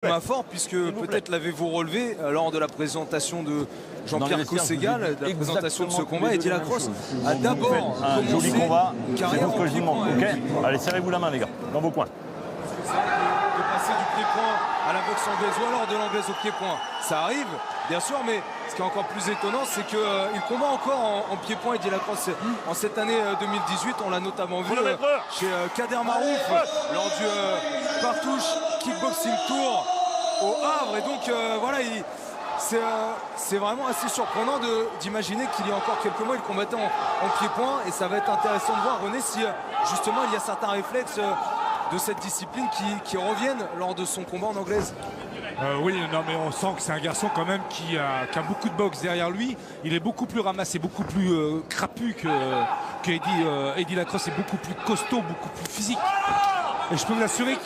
Thomas Fort, puisque peut-être l'avez-vous relevé lors de la présentation de Jean-Pierre Cosségal, la présentation de ce combat, Eddie Lacrosse a d'abord un joli combat, c'est carrière ce que je demande. Okay, allez, serrez-vous la main les gars, dans vos coins. De passer du pied-point à la boxe anglaise ou alors de l'anglaise au pied-point, ça arrive, bien sûr, mais ce qui est encore plus étonnant, c'est qu'il combat encore en pied-point, Eddie Lacrosse. En cette année 2018, on l'a notamment vu chez Kader Marouf lors du Partouche Kickboxing Tour au Havre. Et donc voilà, c'est vraiment assez surprenant d'imaginer qu'il y a encore quelques mois il combattait en pied-point, et ça va être intéressant de voir, René, si justement il y a certains réflexes de cette discipline qui reviennent lors de son combat en anglaise. Oui, non, mais on sent que c'est un garçon quand même qui a beaucoup de boxe derrière lui. Il est beaucoup plus ramassé, beaucoup plus crapu que Eddie Lacrosse est beaucoup plus costaud, beaucoup plus physique. Et je peux vous l'assurer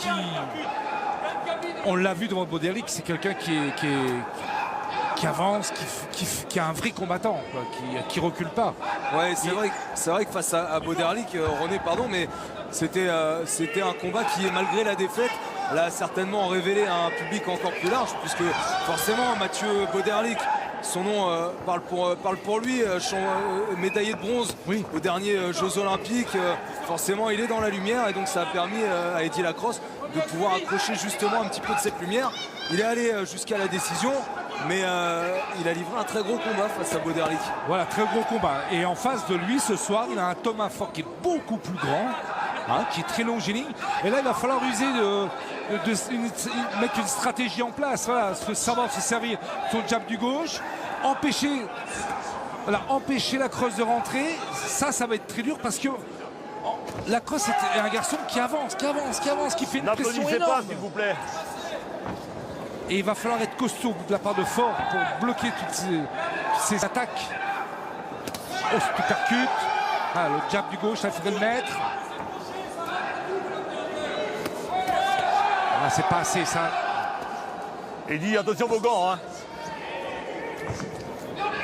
qu'on l'a vu devant Boderlic, c'est quelqu'un qui avance, qui est un vrai combattant, quoi, qui recule pas. Ouais, c'est vrai que face à Boderlic, René, pardon, mais c'était un combat qui, malgré la défaite, l'a certainement révélé à un public encore plus large, puisque forcément Mathieu Boderlic, son nom parle pour lui, médaillé de bronze aux derniers Jeux Olympiques, forcément il est dans la lumière, et donc ça a permis à Eddie Lacrosse de pouvoir accrocher justement un petit peu de cette lumière. Il est allé jusqu'à la décision, mais il a livré un très gros combat face à Boderlic. Voilà, très gros combat. Et en face de lui, ce soir, il a un Thomas Fort qui est beaucoup plus grand, qui est très longiligne. Et là, il va falloir user mettre une stratégie en place. Voilà, savoir se servir son jab du gauche, empêcher Lacrosse de rentrer. Ça va être très dur, parce que Lacrosse est un garçon qui avance, qui fait une pression énorme. Pas, s'il vous plaît. Et il va falloir être costaud de la part de Fort pour bloquer toutes ces attaques. Oh, c'est percute. Ah, le jab du gauche, ça il faudrait le mettre. Ah, c'est pas assez, ça. Eddie, attention vos gants. Hein.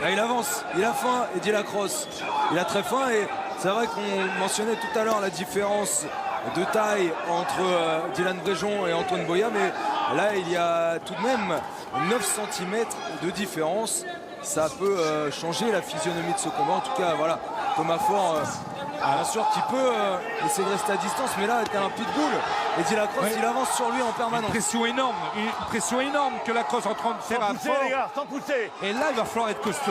Là, il avance, il a faim, Eddie Lacrosse. Il a très faim, et c'est vrai qu'on mentionnait tout à l'heure la différence de taille entre Dylan Bréjon et Antoine Boya, mais là il y a tout de même 9 cm de différence. Ça peut changer la physionomie de ce combat. En tout cas, voilà, Thomas Fort, bien sûr qu'il peut essayer de rester à distance, mais là, t'as un pitbull. Eddie Lacrosse, il avance sur lui en permanence. Une pression énorme que Lacrosse est en train de faire à Fort. Les gars, sans pousser. Et là, il va falloir être costaud.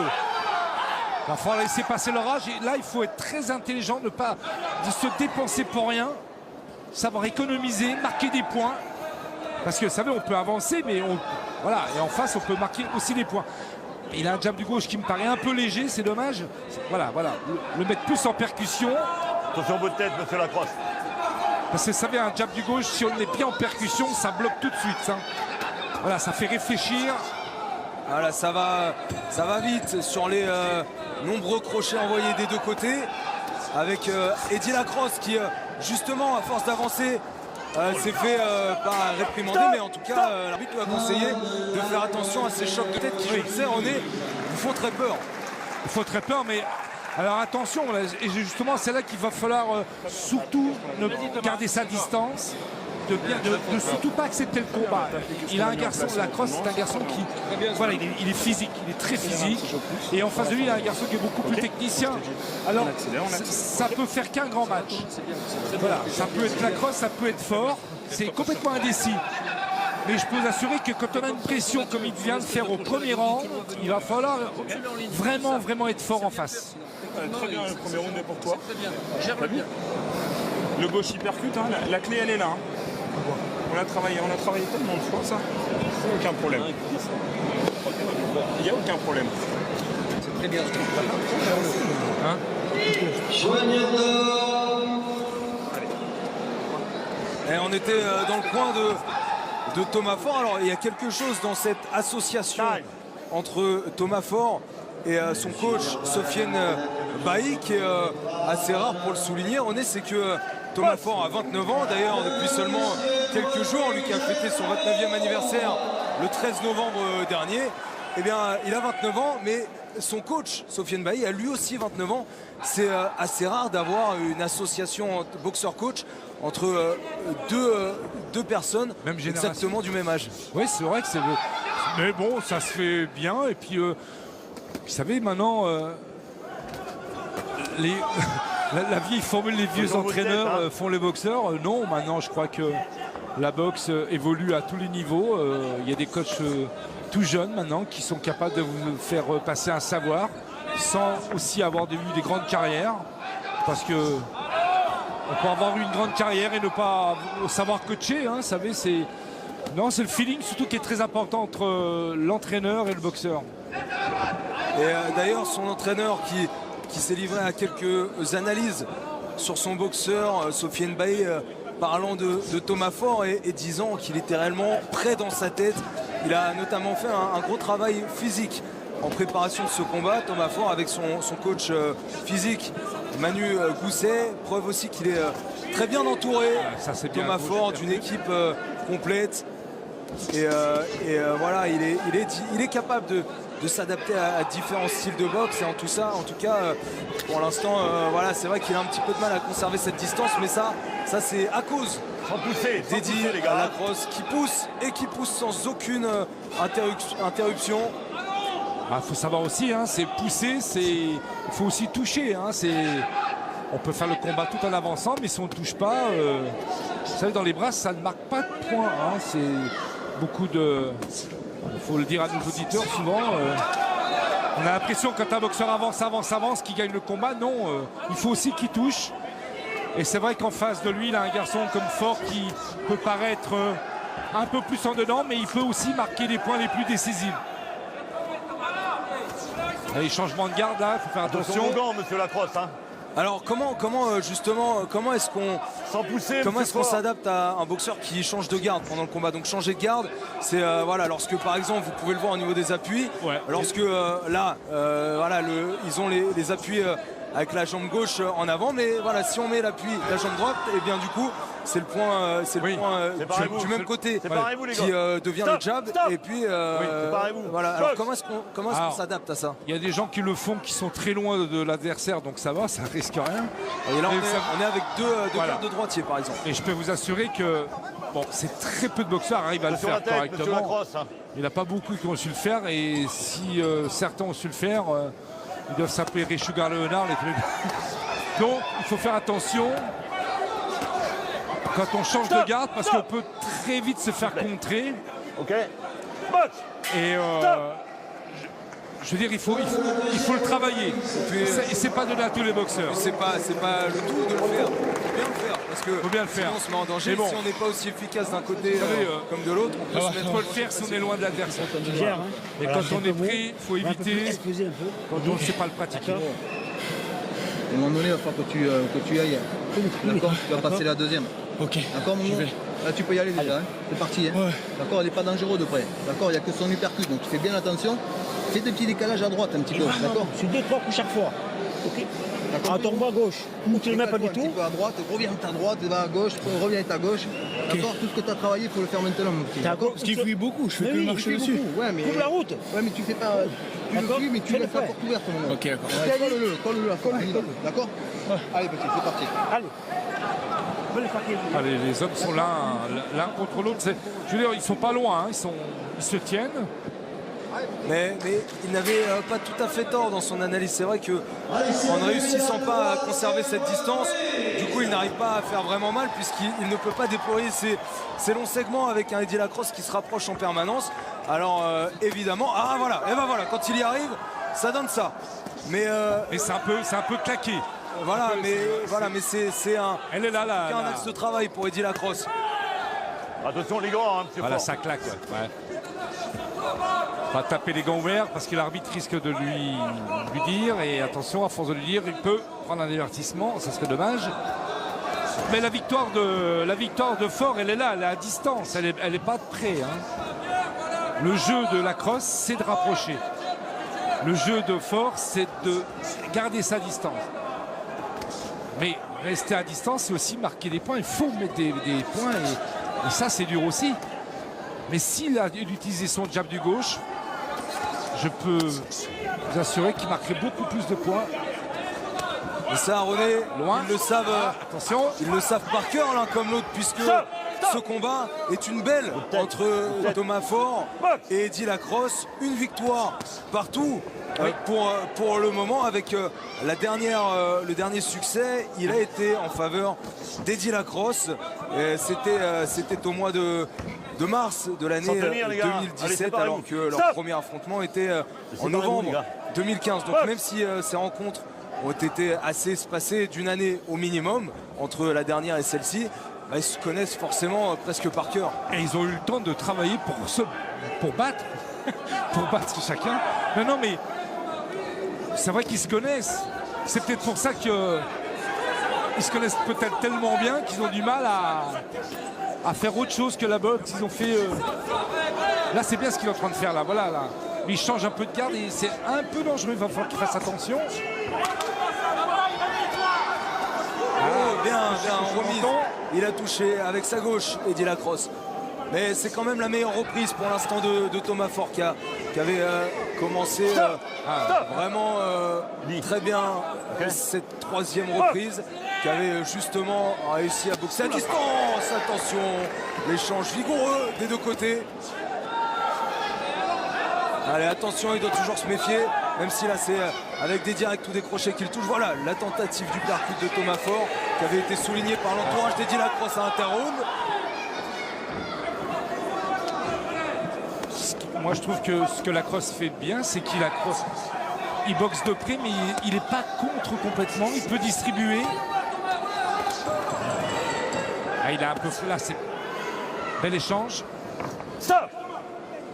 Il va falloir laisser passer l'orage. Et là, il faut être très intelligent, ne pas se dépenser pour rien, savoir économiser, marquer des points. Parce que, vous savez, on peut avancer, mais voilà. Et en face, on peut marquer aussi des points. Il a un jab du gauche qui me paraît un peu léger, c'est dommage. Voilà. Le mettre plus en percussion. Attention votre tête, monsieur Lacrosse. Parce que, vous savez, un jab du gauche, si on est bien en percussion, ça bloque tout de suite. Hein. Voilà, ça fait réfléchir. Voilà, ça va vite sur les nombreux crochets envoyés des deux côtés. Avec Eddie Lacrosse qui, justement, à force d'avancer, s'est fait pas réprimander, mais en tout cas, l'arbitre lui a conseillé de faire attention à ces chocs de tête qui, je le sais, René, vous font très peur. Il faut très peur, mais alors attention, là, et justement, c'est là qu'il va falloir surtout garder sa distance, de surtout pas accepter le combat. Il a un garçon, Lacrosse, c'est un garçon qui, voilà, il est physique, il est très physique, et en face de lui, il a un garçon qui est beaucoup plus technicien. Alors, ça peut faire qu'un grand match. Voilà, ça peut être Lacrosse, ça peut être Fort, c'est complètement indécis. Mais je peux vous assurer que quand on a une pression comme il vient de faire au premier rang, il va falloir vraiment être fort en face. Très bien, le premier round est pour toi. Très bien. Le gauche il percute, hein. La clé elle est là. Hein. On a travaillé tellement de fois ça. Aucun problème. Il n'y a aucun problème. C'est très bien. Hein? Et on était dans le coin de Thomas Fort. Alors, il y a quelque chose dans cette association entre Thomas Fort et son coach Sofiane Bailly qui est assez rare pour le souligner. C'est que Thomas Fort a 29 ans, d'ailleurs depuis seulement quelques jours, lui qui a fêté son 29e anniversaire le 13 novembre dernier. eh bien, il a 29 ans, mais son coach, Sofiane Bailly, a lui aussi 29 ans. C'est assez rare d'avoir une association boxeur-coach entre deux personnes Même génération. exactement du même âge. Oui, c'est vrai que c'est... Mais bon, ça se fait bien. Et puis, vous savez, maintenant, la vieille formule, les vieux Faisons vos entraîneurs têtes, hein. font les boxeurs. Non, maintenant, je crois que la boxe évolue à tous les niveaux. Il y a des coachs tout jeunes maintenant qui sont capables de vous faire passer un savoir sans aussi avoir eu des grandes carrières. Parce que on peut avoir une grande carrière et ne pas savoir coacher. Hein, vous savez, c'est le feeling surtout qui est très important entre l'entraîneur et le boxeur. Et d'ailleurs, son entraîneur qui s'est livré à quelques analyses sur son boxeur, Sofiane Bailly, parlant de Thomas Ford et disant qu'il était réellement prêt dans sa tête. Il a notamment fait un gros travail physique en préparation de ce combat, Thomas Ford, avec son coach physique, Manu Gousset. Preuve aussi qu'il est très bien entouré, Ça, c'est bien. Thomas Ford, d'une équipe complète. Et voilà, il est capable de s'adapter à différents styles de boxe. Et en tout cas, pour l'instant, voilà, c'est vrai qu'il a un petit peu de mal à conserver cette distance, mais ça c'est à cause Sans pousser, dédié les à gars. Lacrosse qui pousse et qui pousse sans aucune interruption. Il faut savoir aussi, hein, c'est pousser, il faut aussi toucher. Hein, on peut faire le combat tout en avançant, mais si on ne touche pas, vous savez, dans les bras, ça ne marque pas de points. Hein, c'est beaucoup de... Il faut le dire à nos auditeurs souvent. On a l'impression que quand un boxeur avance, qu'il gagne le combat. Non, il faut aussi qu'il touche. Et c'est vrai qu'en face de lui, il a un garçon comme Ford qui peut paraître un peu plus en dedans, mais il peut aussi marquer les points les plus décisifs. Les changements de garde là, il faut faire Attention attention. aux gants, monsieur Lacrosse. Hein. Alors comment est-ce qu'on Sans pousser, Comment monsieur est-ce qu'on Ford. s'adapte à un boxeur qui change de garde pendant le combat? Donc changer de garde, c'est voilà, lorsque par exemple vous pouvez le voir au niveau des appuis, Ouais. lorsque voilà, ils ont les appuis avec la jambe gauche en avant, mais voilà, si on met l'appui la jambe droite, et bien du coup c'est le point, Oui. Séparez-vous. du même côté Séparez-vous, les qui gars. devient Stop, le jab, stop. et puis séparez-vous. voilà. Alors Gauche. comment est-ce qu'on Alors, s'adapte à ça? Il y a des gens qui le font, qui sont très loin de l'adversaire, donc ça va, ça risque rien. Et là Et on est avec deux Voilà. gardes de droitier par exemple. Et je peux vous assurer que bon, c'est très peu de boxeurs arrivent à le Sur la faire tête, monsieur correctement. Lacrosse. Hein. Il n'y en a pas beaucoup qui ont su le faire, et si certains ont su le faire, ils doivent s'appeler Ray Sugar Leonard. Les trucs. Donc il faut faire attention quand on change Stop, de garde, parce stop. qu'on peut très vite se faire contrer. Ok. Box. Et je veux dire, il faut le travailler. Et c'est pas donné à tous les boxeurs. C'est pas le tout de le faire. Faut bien le faire parce que Faut bien le faire. sinon on se met en danger. Mais bon. Si on n'est pas aussi efficace d'un côté savez, comme de l'autre, on peut se Il mettre faut le faire si on est loin de l'adversaire. Et quand on est pris, il faut éviter quand on ne sait pas le pratiquer. À un moment donné, il va falloir que tu ailles. D'accord. Tu vas passer la deuxième. Ok. D'accord, mon gars. Là, tu peux y aller déjà. Hein. C'est parti. Hein. Ouais. D'accord, il n'est pas dangereux de près. D'accord, il n'y a que son uppercut. Donc tu fais bien attention. Fais des petits décalages à droite un petit peu. D'accord. C'est 2-3 coups chaque fois. Ok. D'accord. Ah, tombe à gauche. Ou tu le mets pas du Un petit tout. peu à droite, reviens à ta droite, va à gauche, reviens à ta gauche. D'accord. Tout ce que tu as travaillé, il faut le faire maintenant, mon petit. D'accord. Parce qu'il fuit beaucoup, je fais Mais que oui, marcher il fuit dessus. beaucoup. Ouais, mais Coupe la route. Ouais, mais tu fais pas. Tu le D'accord. fuis, mais tu Fais-le laisses la faire. porte ouverte, mon gars. Ok, d'accord. Ouais, colle-le. D'accord. Allez, petit, c'est parti. Allez. Allez, les hommes sont l'un contre l'autre. Je veux dire, ils sont pas loin, hein, ils se tiennent. Mais il n'avait pas tout à fait tort dans son analyse. C'est vrai que en ne réussissant pas à conserver cette distance, du coup il n'arrive pas à faire vraiment mal puisqu'il ne peut pas déployer ses longs segments avec un Eddie Lacrosse qui se rapproche en permanence. Alors évidemment, voilà, et ben voilà, quand il y arrive, ça donne ça. Mais Et c'est un peu claqué. voilà, mais c'est un Elle est là, axe de travail pour Eddie Lacrosse. Attention les gants, hein, monsieur Voilà, Ford. ça claque. Ouais. Pas taper les gants ouverts parce que l'arbitre risque de lui dire. Et attention, à force de lui dire, il peut prendre un avertissement. Ça serait dommage. Mais la victoire de Ford, elle est là, elle est à distance. Elle est pas de près. Hein. Le jeu de Lacrosse, c'est de rapprocher. Le jeu de Ford, c'est de garder sa distance. Mais rester à distance, c'est aussi marquer des points. Il faut mettre des points. Et ça, c'est dur aussi. Mais s'il a utilisé son jab du gauche, je peux vous assurer qu'il marquerait beaucoup plus de points. Et ça, René, Loin. ils le savent. Attention. Ils le savent par cœur l'un comme l'autre, puisque ce combat est une belle entre Thomas Ford et Eddie Lacrosse. Une victoire partout pour le moment. Avec le dernier succès, il a été en faveur d'Eddie Lacrosse. C'était au mois de mars de l'année 2017, alors que leur premier affrontement était en novembre 2015. Donc même si ces rencontres ont été assez espacées d'une année au minimum entre la dernière et celle-ci, bah, ils se connaissent forcément presque par cœur. Et ils ont eu le temps de travailler pour battre pour battre chacun. Non, mais c'est vrai qu'ils se connaissent. C'est peut-être pour ça qu'ils se connaissent peut-être tellement bien qu'ils ont du mal à faire autre chose que la boxe. Ils ont fait... Là, c'est bien ce qu'il est en train de faire, là. Voilà, là. Mais il change un peu de garde et c'est un peu dangereux. Il va falloir qu'il fasse attention. Bien remise. Il a touché avec sa gauche Eddie Lacrosse. Mais c'est quand même la meilleure reprise pour l'instant de Thomas Ford qui avait commencé vraiment très bien cette troisième reprise, qui avait justement réussi à boxer à distance. Attention, l'échange vigoureux des deux côtés. Allez, attention, il doit toujours se méfier, même si là c'est avec des directs ou des crochets qu'il touche. Voilà la tentative du percute de Thomas Ford qui avait été soulignée par l'entourage d'Eddie Lacrosse à Interround. Moi, je trouve que ce que Lacrosse fait bien, c'est qu'il il boxe de près, mais il n'est pas contre complètement. Il peut distribuer. Ah, il a un peu... Là, c'est... Bel échange. Stop!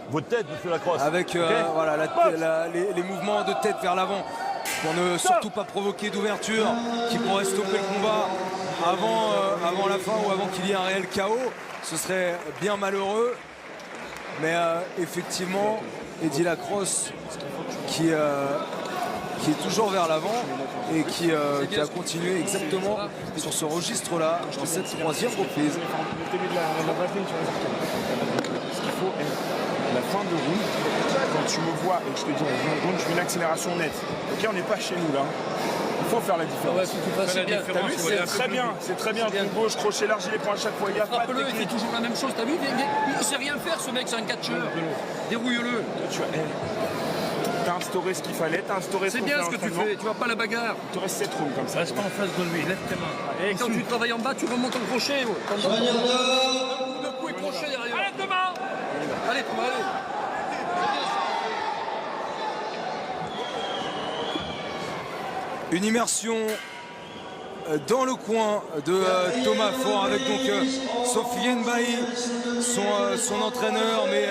Votre tête, monsieur Lacrosse. Avec voilà, les mouvements de tête vers l'avant pour ne surtout pas provoquer d'ouverture qui pourrait stopper le combat avant la fin ou avant qu'il y ait un réel chaos. Ce serait bien malheureux. Mais effectivement, Eddie Lacrosse qui est toujours vers l'avant et qui a continué exactement sur ce registre-là de cette troisième reprise. Ce qu'il faut, la fin de round, quand tu me vois et que je te dis en round, je fais une accélération nette. Ok, on n'est pas chez nous là. Il faut faire la différence. T'as vu, c'est très bien. Ton gauche, crochet large, il les prend à chaque fois. Il y a pas de Frappe-le, il fait toujours la même chose. T'as vu, il sait rien faire, ce mec, c'est un catcheur. Dérouille-le. T'as instauré ce qu'il fallait, t'as instauré ce C'est bien ce que tu fais, tu vas pas la bagarre. Tu restes 7 rounds comme ça. Reste en face de lui, lève tes mains. Et quand tu travailles en bas, tu remontes en crochet. Le coup et crochet derrière. Allez, Thomas. Allez, Thomas, allez. Une immersion dans le coin de Thomas Ford avec donc Sofiane Bailly, son entraîneur, mais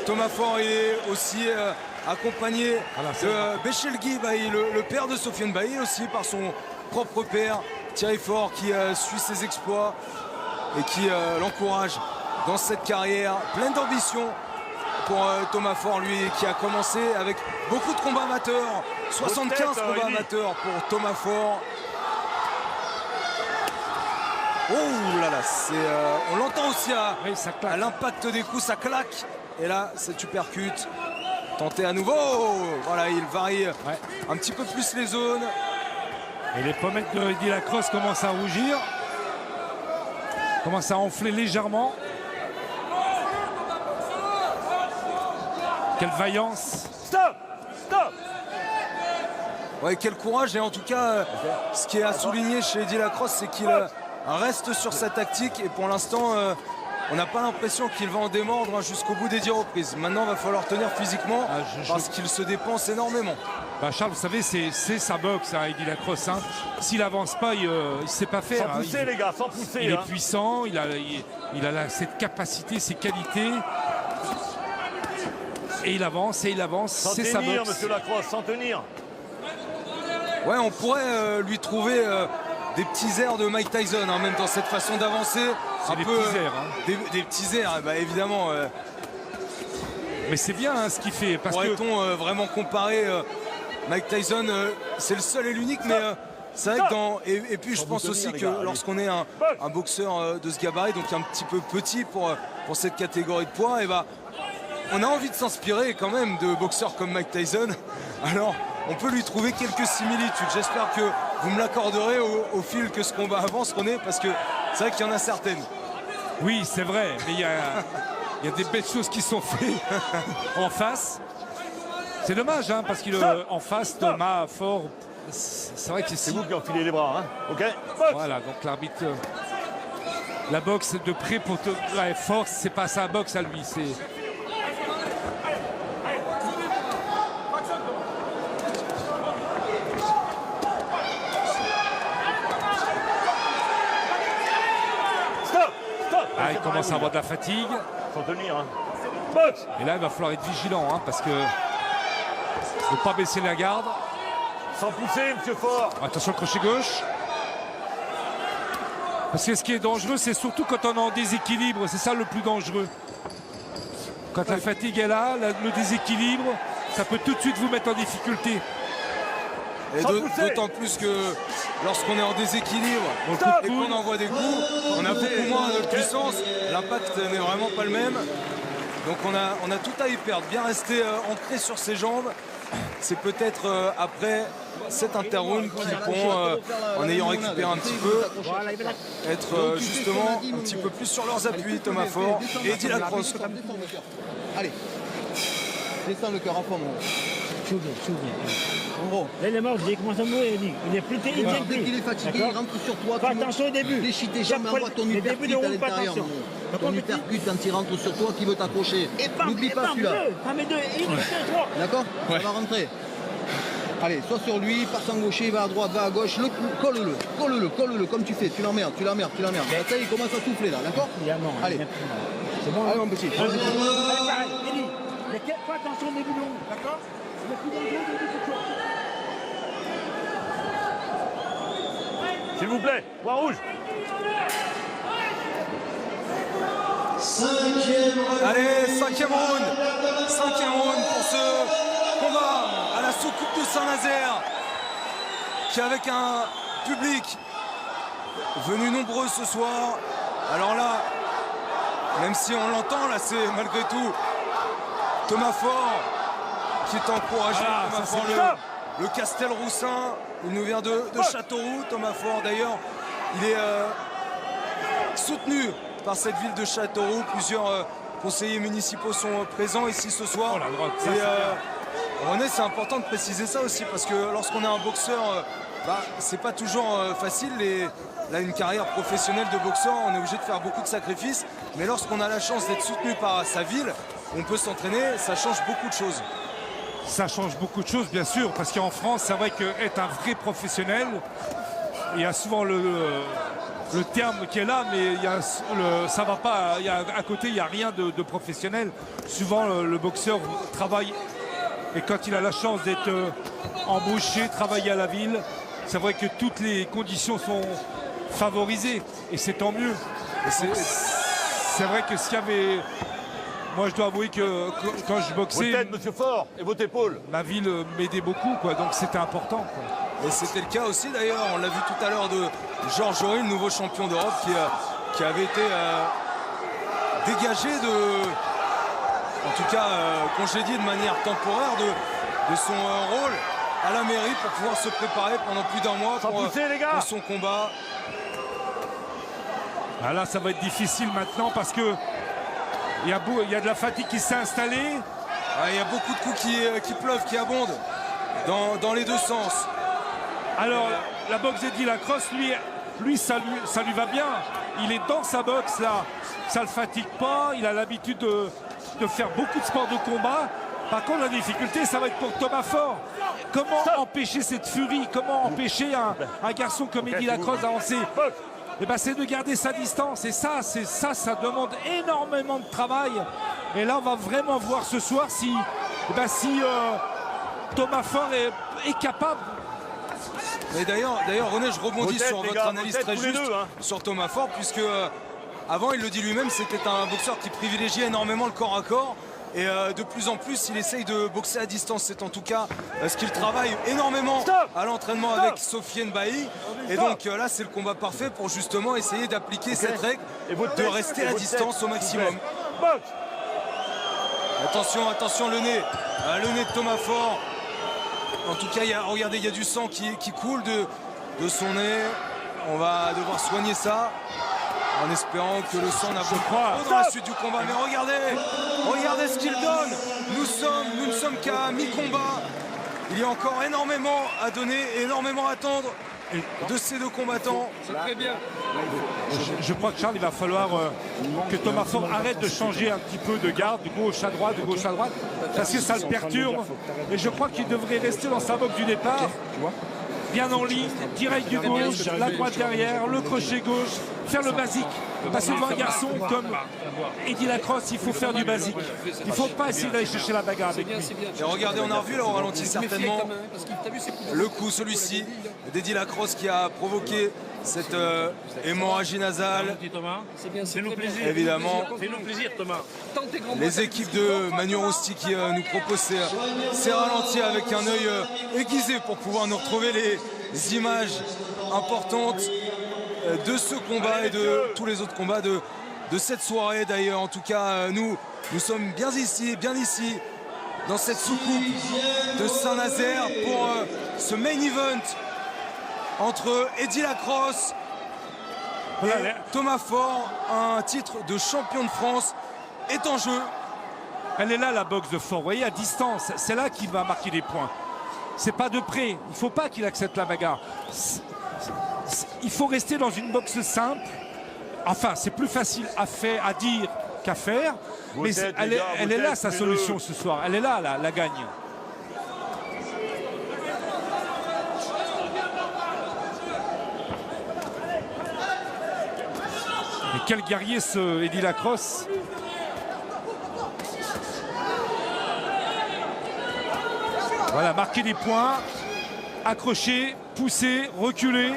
Thomas Ford est aussi accompagné de Bechelgui Bailly, le père de Sofiane Bailly, aussi par son propre père Thierry Ford, qui suit ses exploits et qui l'encourage dans cette carrière pleine d'ambition pour Thomas Ford, lui qui a commencé avec beaucoup de combats amateurs, 75 combats amateurs pour Thomas Ford. Oh là là, on l'entend aussi à l'impact des coups, ça claque. Et là, c'est uppercut. Tenté à nouveau. Voilà, il varie un petit peu plus les zones. Et les pommettes de Eddie Lacrosse commencent à rougir. Commencent à enfler légèrement. Quelle vaillance. Stop! Ouais, quel courage. Et en tout cas, ce qui est à souligner chez Eddie Lacrosse, c'est qu'il reste sur sa tactique. Et pour l'instant, on n'a pas l'impression qu'il va en démordre jusqu'au bout des 10 reprises. Maintenant, il va falloir tenir physiquement parce qu'il se dépense énormément. Bah Charles, vous savez, c'est sa boxe, Eddie Lacrosse. S'il avance pas, il ne sait pas faire. Sans pousser, les gars, sans pousser. Il est puissant, il a cette capacité, ces qualités. Et il avance, c'est sa boxe. Monsieur Lacrosse, sans tenir. Ouais, on pourrait lui trouver des petits airs de Mike Tyson, même dans cette façon d'avancer. C'est des petits airs. Des petits airs, bah, évidemment. Mais c'est bien ce qu'il fait. Pourrait-on vraiment comparer Mike Tyson, c'est le seul et l'unique, mais c'est vrai que et puis je pense aussi que lorsqu'on est un boxeur de ce gabarit, donc un petit peu petit pour cette catégorie de poids, et bah, on a envie de s'inspirer quand même de boxeurs comme Mike Tyson. Alors, on peut lui trouver quelques similitudes. J'espère que vous me l'accorderez au fil que ce combat avance, René, parce que c'est vrai qu'il y en a certaines. Oui, c'est vrai, mais il y a des belles choses qui sont faites en face. C'est dommage, hein, parce qu'en face, Thomas Ford, c'est vrai que C'est vous qui enfilez les bras, hein. Ok. Voilà, donc l'arbitre, la boxe de près pour Ford, c'est pas sa boxe à lui, c'est. Ah, il commence à avoir de la fatigue. Sans tenir, hein. Et là, il va falloir être vigilant, hein, parce que ne pas baisser la garde. Sans pousser, monsieur Fort. Attention, le crochet gauche. Parce que ce qui est dangereux, c'est surtout quand on est en déséquilibre. C'est ça le plus dangereux. Quand la fatigue est là, le déséquilibre, ça peut tout de suite vous mettre en difficulté. Et d'autant plus que lorsqu'on est en déséquilibre et qu'on envoie des coups, on a beaucoup moins de puissance. L'impact n'est vraiment pas le même. Donc on a tout à y perdre. Bien rester ancré sur ses jambes. C'est peut-être après cet interround qu'ils pourront, en ayant récupéré un petit peu, être justement un petit peu plus sur leurs appuis, Thomas Ford et Eddie Lacrosse. Allez, descends le cœur à fond, mon gros. En gros. Là, il est mort, il commence à mourir, il est plus Dès qu'il est fatigué, il rentre sur toi. Fais attention au début. Déchire tes jambes, envoie ton uppercut à l'intérieur. Ton uppercut quand il rentre sur toi, qui veut t'accrocher. N'oublie pas celui-là. D'accord. Ça va rentrer. Allez, sois sur lui, passe en gaucher, va à droite, va à gauche, colle-le, comme tu fais, tu l'emmerdes. Là, ça, il commence à souffler là, d'accord. Allez, c'est bon. Allez mon petit. Fais attention des boulons, d'accord. S'il vous plaît, point rouge. Allez, cinquième round pour ce combat à la sous-coupe de Saint-Nazaire, qui avec un public venu nombreux ce soir. Alors là, même si on l'entend, là c'est malgré tout Thomas Ford qui est encouragé. Thomas Ford, le Castelroussin, il nous vient de Châteauroux. Thomas Ford d'ailleurs, il est soutenu par cette ville de Châteauroux. Plusieurs conseillers municipaux sont présents ici ce soir. René, c'est important de préciser ça aussi, parce que lorsqu'on est un boxeur, c'est pas toujours facile. Là, une carrière professionnelle de boxeur, on est obligé de faire beaucoup de sacrifices. Mais lorsqu'on a la chance d'être soutenu par sa ville, on peut s'entraîner, ça change beaucoup de choses. Ça change beaucoup de choses, bien sûr, parce qu'en France, c'est vrai qu'être un vrai professionnel, il y a souvent le terme qui est là, mais ça va pas. À côté, il n'y a rien de professionnel. Souvent, le boxeur travaille, et quand il a la chance d'être embauché, travailler à la ville, c'est vrai que toutes les conditions sont favorisées, et c'est tant mieux. C'est vrai que s'il y avait... Moi, je dois avouer que quand je boxais, Votre tête, monsieur Fort, et votre épaule. ma ville m'aidait beaucoup, quoi, donc c'était important, quoi. Et c'était le cas aussi d'ailleurs, on l'a vu tout à l'heure de Georges Auriol, le nouveau champion d'Europe, qui avait été dégagé en tout cas congédié de manière temporaire de son rôle à la mairie pour pouvoir se préparer pendant plus d'un mois pour son combat. Ah là, ça va être difficile maintenant parce que il y a de la fatigue qui s'est installée. Il y a beaucoup de coups qui pleuvent, qui abondent dans les deux sens. Alors, la boxe d'Eddie Lacrosse, lui ça lui va bien. Il est dans sa boxe là. Ça ne le fatigue pas. Il a l'habitude de faire beaucoup de sports de combat. Par contre, la difficulté, ça va être pour Thomas Ford. Comment empêcher cette furie? Comment empêcher un garçon comme Eddie Lacrosse d'avancer? Eh ben, c'est de garder sa distance. Et ça demande énormément de travail. Et là, on va vraiment voir ce soir si Thomas Ford est capable. Mais d'ailleurs, René, je rebondis sur votre analyse très juste sur Thomas Ford, puisque avant, il le dit lui-même, c'était un boxeur qui privilégiait énormément le corps à corps. Et de plus en plus, il essaye de boxer à distance. C'est en tout cas ce qu'il travaille énormément à l'entraînement avec Sofiane Bailly. Et donc là, c'est le combat parfait pour justement essayer d'appliquer cette règle de rester à distance au maximum. Attention, attention, le nez de Thomas Ford. En tout cas, regardez, il y a du sang qui coule de son nez. On va devoir soigner ça en espérant que le sang n'absorbe pas trop dans la suite du combat. Mais regardez ce qu'il donne. Nous ne sommes qu'à mi-combat. Il y a encore énormément à donner, énormément à attendre de ces deux combattants. C'est très bien. Je crois que Charles, il va falloir que Thomas Ford arrête de changer un petit peu de garde, de gauche à droite, parce que ça le perturbe. Et je crois qu'il devrait rester dans sa boxe du départ, bien en ligne, direct du gauche, la droite derrière, le crochet gauche, faire le basique. Parce que devant un garçon comme Eddie Lacrosse, il faut faire du basique. Il ne faut pas essayer d'aller chercher la bagarre avec lui. Et regardez, on a revu là au ralenti certainement le coup, celui-ci, d'Eddie Lacrosse qui a provoqué cette hémorragie nasale. Fais-nous plaisir. Évidemment, Fais-nous plaisir, Thomas. les équipes de Manu Rosti qui nous proposent ces ralentis avec un œil aiguisé pour pouvoir nous retrouver les images importantes de ce combat et de tous les autres combats de cette soirée. D'ailleurs, en tout cas, nous sommes bien ici, dans cette soucoupe de Saint-Nazaire pour ce main event entre Eddie Lacrosse et Thomas Ford. Un titre de champion de France est en jeu. Elle est là, la boxe de Ford. Vous voyez, à distance, c'est là qu'il va marquer des points. C'est pas de près. Il ne faut pas qu'il accepte la bagarre. Il faut rester dans une boxe simple. Enfin, c'est plus facile à dire qu'à faire. Mais elle est là, sa solution ce soir. Elle est là, la gagne. Mais quel guerrier ce Eddie Lacrosse. Voilà, marquer des points, accrocher, pousser, reculer.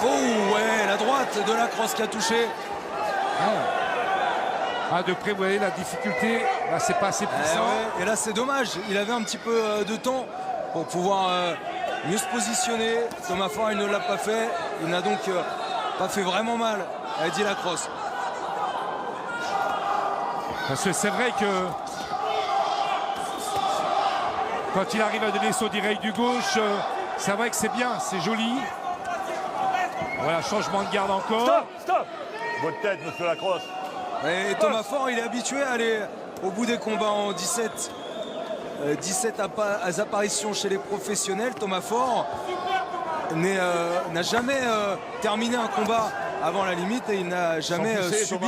Oh ouais, la droite de Lacrosse qui a touché. De près, vous voyez la difficulté. Là, c'est pas assez puissant. Ouais. Et là, c'est dommage. Il avait un petit peu de temps pour pouvoir mieux se positionner. Thomas Ford, il ne l'a pas fait. Il n'a donc pas fait vraiment mal à Eddie Lacrosse. Parce que c'est vrai que quand il arrive à donner son direct du gauche, c'est vrai que c'est bien, c'est joli. Voilà, changement de garde encore. Stop. Votre tête, monsieur Lacrosse. Et Thomas Ford, il est habitué à aller au bout des combats en 17 apparitions chez les professionnels. Thomas Ford n'a jamais terminé un combat avant la limite et il n'a jamais subi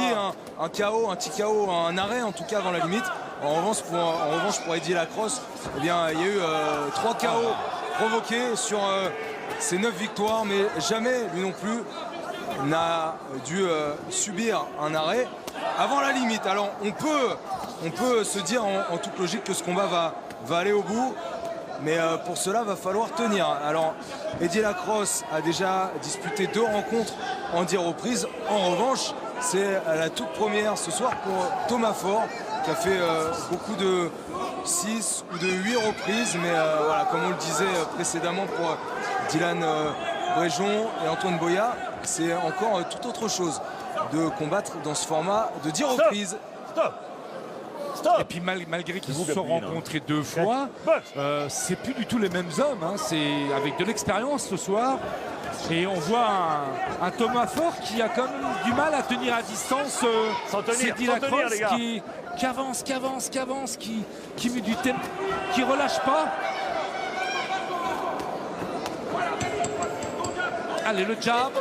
un KO, un petit KO, un arrêt en tout cas avant la limite. En revanche pour Eddie Lacrosse, eh bien, il y a eu 3 KO provoqués sur ses 9 victoires, mais jamais lui non plus n'a dû subir un arrêt avant la limite. Alors on peut se dire en toute logique que ce combat va aller au bout, mais pour cela va falloir tenir. Alors Eddie Lacrosse a déjà disputé 2 rencontres en 10 reprises. En revanche, c'est la toute première ce soir pour Thomas Ford qui a fait beaucoup de 6 ou de 8 reprises, mais voilà, comme on le disait précédemment pour Dylan Bréjon et Antoine Boya, c'est encore tout autre chose de combattre dans ce format de 10 reprises. Stop. Et puis malgré qu'ils se sont rencontrés 2 fois, c'est plus du tout les mêmes hommes. Hein. C'est avec de l'expérience ce soir. Et on voit un Thomas Ford qui a quand même du mal à tenir à distance. C'est Eddie Lacrosse qui avance, qui met du tempo, qui relâche pas. Allez, le jab.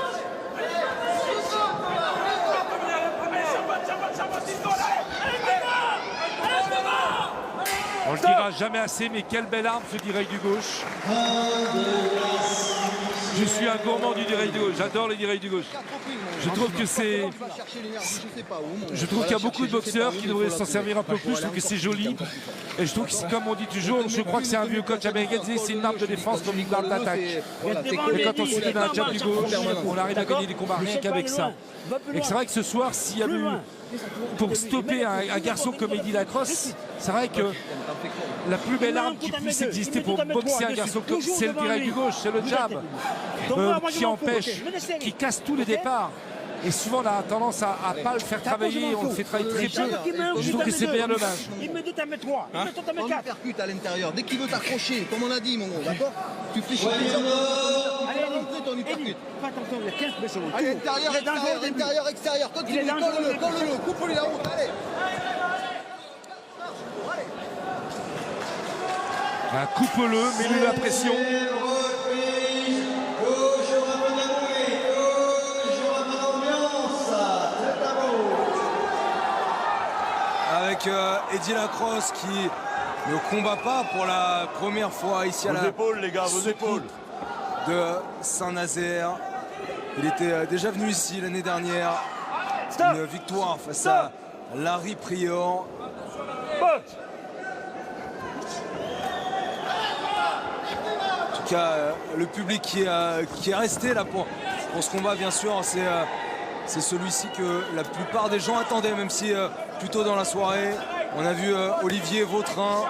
On le dira jamais assez, mais quelle belle arme ce direct du gauche. Je suis un gourmand du direct du gauche, j'adore le direct du gauche. Je trouve que c'est... Je trouve qu'il y a beaucoup de boxeurs qui devraient s'en servir un peu plus, je trouve que c'est joli. Et je trouve que, comme on dit toujours, je crois que c'est un vieux coach américain, c'est une arme de défense comme une arme d'attaque. Et quand on se met un jab du gauche, on arrive à gagner des combats rien qu'avec ça. Et c'est vrai que ce soir, s'il y a eu... Pour stopper un garçon comme Eddie Lacrosse, c'est vrai que la plus belle arme qui puisse exister pour boxer un garçon comme c'est le direct du gauche, c'est le jab qui empêche, qui casse tous les départs. Et souvent, on a tendance à ne pas le faire travailler, on le fait travailler très peu. Je trouve que c'est bien dommage. Il me doute à mettre 3, il me doute à mettre On 4. percute à l'intérieur. Dès qu'il veut t'accrocher, comme on a dit, mon gros, d'accord? Tu fais choper ça. Allez, Rentrez ton uppercut. fais attention, il y a 15 blessés. À l'intérieur, Il est dangereux extérieur, au début. intérieur, extérieur. Continue, colle-le, colle-le, coupe-lui la route, allez. Coupe-le, mets-lui la pression. Avec Eddie Lacrosse qui ne combat pas pour la première fois ici à Vos la épaules, les gars, vos épaules. de Saint-Nazaire. Il était déjà venu ici l'année dernière. Une victoire face à Larry Prior. En tout cas, le public qui est resté là pour ce combat, bien sûr, c'est celui-ci que la plupart des gens attendaient, même si plus tôt dans la soirée, on a vu Olivier Vautrin,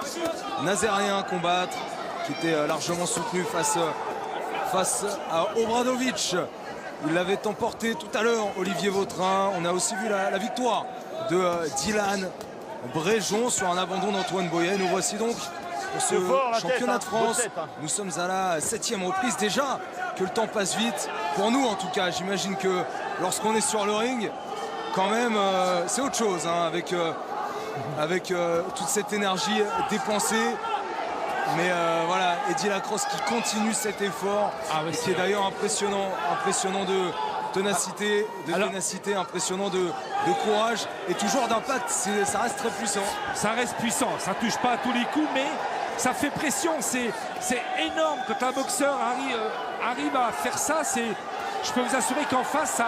nazérien, combattre, qui était largement soutenu face à Obradovic. Il l'avait emporté tout à l'heure, Olivier Vautrin. On a aussi vu la victoire de Dylan Bréjon sur un abandon d'Antoine Boyer. Nous voici donc pour ce fort, la championnat tête, de France. tête, hein. Nous sommes à la 7e reprise déjà, que le temps passe vite. Pour nous en tout cas, j'imagine que lorsqu'on est sur le ring, quand même, c'est autre chose, hein, avec toute cette énergie dépensée. Mais voilà, Eddie Lacrosse qui continue cet effort, et qui est d'ailleurs impressionnant de ténacité, impressionnant de courage et toujours d'impact. Ça reste très puissant. Ça reste puissant, ça touche pas à tous les coups, mais ça fait pression. C'est énorme quand un boxeur arrive à faire ça. Je peux vous assurer qu'en face,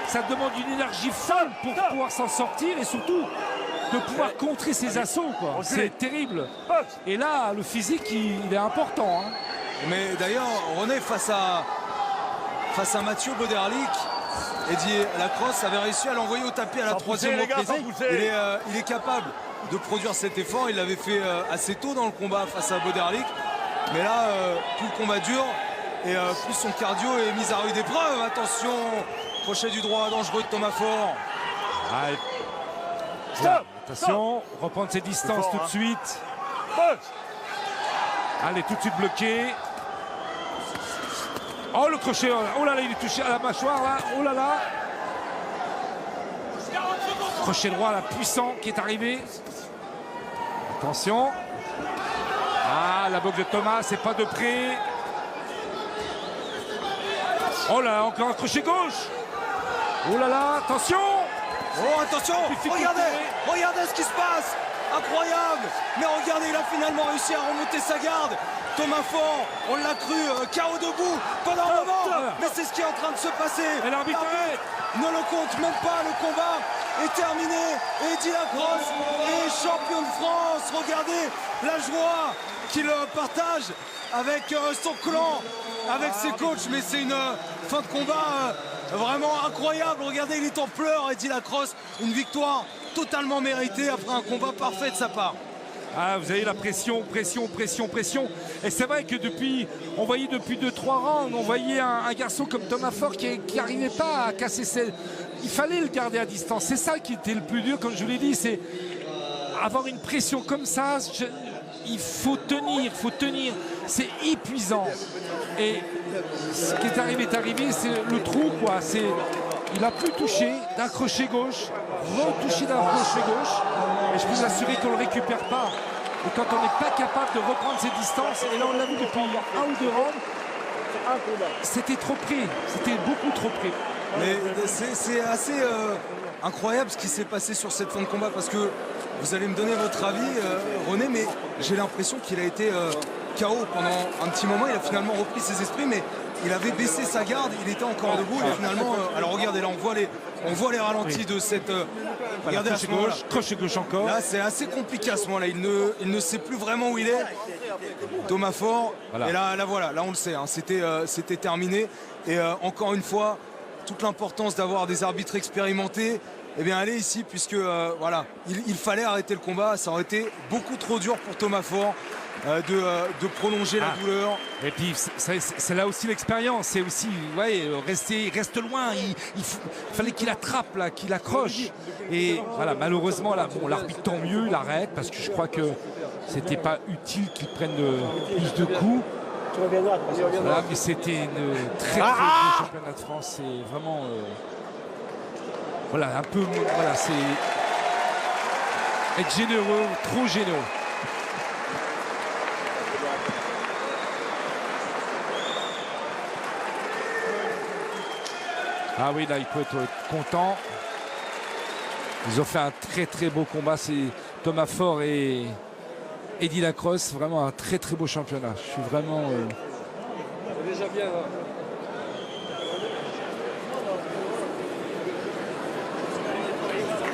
ça demande une énergie folle pour pouvoir s'en sortir et surtout de pouvoir contrer ses assauts. C'est terrible. Et là, le physique, il est important. Hein. Mais d'ailleurs, René, face à Mathieu Boderlich, Eddie Lacrosse avait réussi à l'envoyer au tapis à la 3e reprise. Il est capable de produire cet effort. Il l'avait fait assez tôt dans le combat face à Boderlich. Mais là, plus le combat dure et plus son cardio est mis à rude épreuve. Attention, crochet du droit dangereux de Thomas Fort. Attention, reprendre ses distances tout de suite. Allez, tout de suite bloqué. Oh, le crochet, oh là là, il est touché à la mâchoire là, oh là là. Crochet droit là, puissant qui est arrivé. Attention. Ah, la boxe de Thomas, c'est pas de près. Oh là, encore un crochet gauche. Oh là là, attention. Oh, attention, regardez ce qui se passe. Incroyable. Mais regardez, il a finalement réussi à remonter sa garde. Thomas Fort, on l'a cru, KO debout pendant un moment. Mais c'est ce qui est en train de se passer. Et l'arbitre ne le compte même pas, le combat est terminé. Eddie Lacrosse est champion de France. Regardez la joie qu'il partage avec son clan, avec ses coachs. Mais c'est une fin de combat vraiment incroyable. Regardez, il est en pleurs, Eddie Lacrosse. Une victoire totalement méritée après un combat parfait de sa part. Ah, vous avez la pression. Et c'est vrai que on voyait depuis 2-3 rounds, on voyait un garçon comme Thomas Fort qui n'arrivait pas à casser ses... Il fallait le garder à distance. C'est ça qui était le plus dur, comme je vous l'ai dit, c'est avoir une pression comme ça. Il faut tenir. C'est épuisant. Et ce qui est arrivé, c'est le trou, quoi. Il a plus touché d'un crochet gauche, retouché d'un crochet gauche. Et je peux vous assurer qu'on ne le récupère pas. Et quand on n'est pas capable de reprendre ses distances, et là on l'a vu depuis 1 ou 2 rounds, c'était trop près. C'était beaucoup trop près. Mais c'est assez incroyable ce qui s'est passé sur cette fin de combat, parce que vous allez me donner votre avis, René, mais j'ai l'impression qu'il a été KO pendant un petit moment. Il a finalement repris ses esprits, mais il avait baissé sa garde, il était encore debout. Et finalement, alors regardez, là on voit les ralentis de cette... regardez, crochet gauche encore. Là c'est assez compliqué à ce moment-là, il ne sait plus vraiment où il est. Thomas Fort, voilà. Et là voilà, là on le sait, hein, c'était terminé. Et encore une fois, toute l'importance d'avoir des arbitres expérimentés eh bien aller ici, puisque voilà, il fallait arrêter le combat. Ça aurait été beaucoup trop dur pour Thomas Ford de prolonger la douleur. Et puis c'est là aussi l'expérience, c'est aussi reste loin, il fallait qu'il attrape là, qu'il accroche. Et voilà, malheureusement là, bon, l'arbitre tant mieux, il arrête parce que je crois que c'était pas utile qu'il prenne plus de coups. Voilà, mais c'était une très beau championnat de France. C'est vraiment voilà, un peu voilà, c'est être généreux, trop généreux. Ah oui, là, il peut être content. Ils ont fait un très beau combat. C'est Thomas Ford et Eddie Lacrosse. Vraiment un très beau championnat. Je suis vraiment... Déjà bien.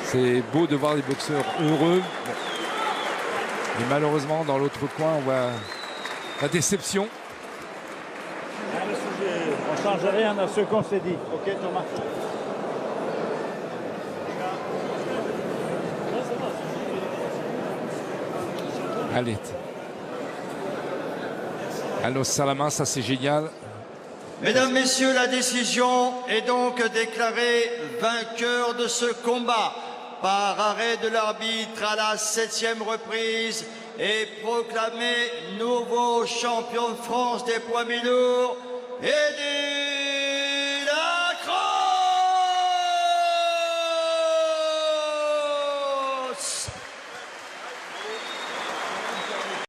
C'est beau de voir des boxeurs heureux. Et malheureusement, dans l'autre coin, on voit la déception. On ne change rien à ce qu'on s'est dit. Ok, Thomas? Allez. Allô, Salamin, ça c'est génial. Mesdames, Messieurs, la décision est donc déclarée vainqueur de ce combat par arrêt de l'arbitre à la 7e reprise et proclamé nouveau champion de France des poids mi-lourds, Eddie